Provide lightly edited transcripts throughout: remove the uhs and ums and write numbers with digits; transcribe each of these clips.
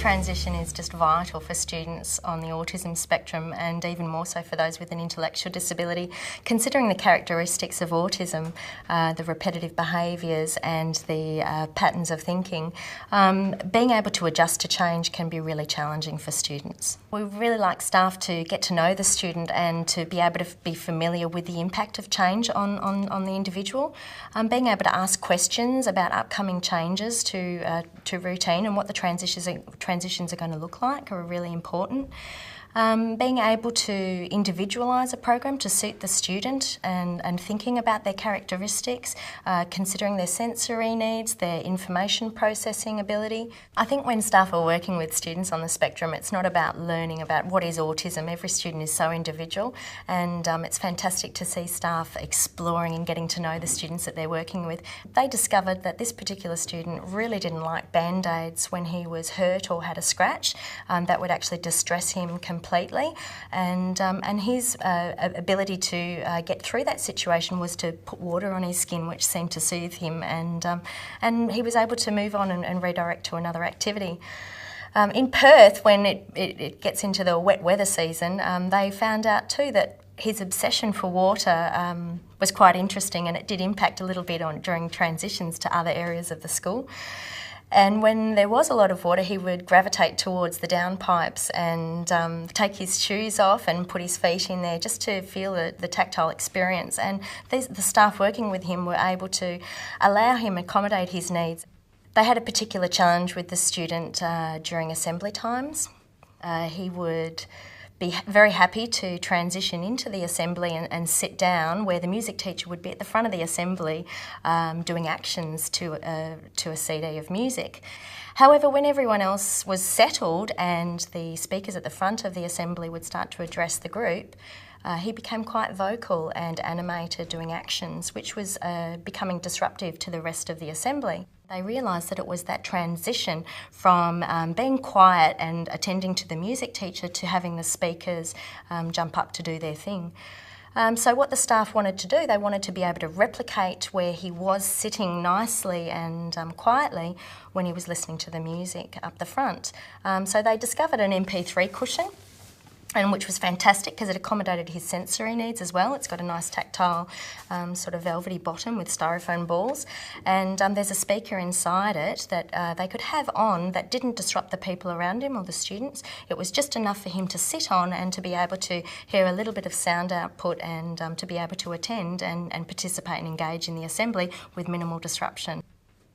transition is just vital for students on the autism spectrum, and even more so for those with an intellectual disability. Considering the characteristics of autism, the repetitive behaviours and the patterns of thinking, being able to adjust to change can be really challenging for students. We really like staff to get to know the student and to be able to be familiar with the impact of change on the individual. Being able to ask questions about upcoming changes to routine and what the transitions are going to look like are really important. Being able to individualise a program to suit the student and thinking about their characteristics, considering their sensory needs, their information processing ability. I think when staff are working with students on the spectrum, it's not about learning about what is autism. Every student is so individual, and it's fantastic to see staff exploring and getting to know the students that they're working with. They discovered that this particular student really didn't like band-aids when he was hurt or had a scratch. That would actually distress him completely, and his ability to get through that situation was to put water on his skin, which seemed to soothe him, and he was able to move on and redirect to another activity. In Perth, when it gets into the wet weather season, they found out too that his obsession for water was quite interesting, and it did impact a little bit during transitions to other areas of the school. And when there was a lot of water, he would gravitate towards the downpipes and take his shoes off and put his feet in there just to feel the tactile experience. And the staff working with him were able to allow him to accommodate his needs. They had a particular challenge with the student during assembly times. He would be very happy to transition into the assembly and sit down where the music teacher would be at the front of the assembly doing actions to a CD of music. However, when everyone else was settled and the speakers at the front of the assembly would start to address the group, he became quite vocal and animated doing actions, which was becoming disruptive to the rest of the assembly. They realised that it was that transition from being quiet and attending to the music teacher to having the speakers jump up to do their thing. So what the staff wanted to do, they wanted to be able to replicate where he was sitting nicely and quietly when he was listening to the music up the front. So they discovered an MP3 cushion, and which was fantastic because it accommodated his sensory needs as well. It's got a nice tactile sort of velvety bottom with styrofoam balls, and there's a speaker inside it that they could have on that didn't disrupt the people around him or the students. It was just enough for him to sit on and to be able to hear a little bit of sound output and to be able to attend and participate and engage in the assembly with minimal disruption.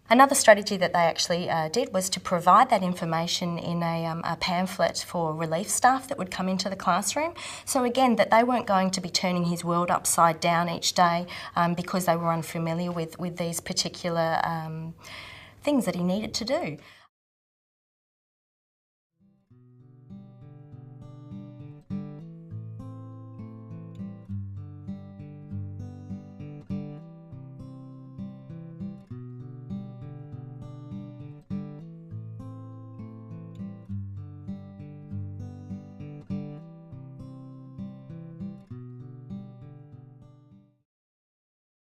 Another strategy that they actually did was to provide that information in a pamphlet for relief staff that would come into the classroom. So again, that they weren't going to be turning his world upside down each day because they were unfamiliar with these particular things that he needed to do.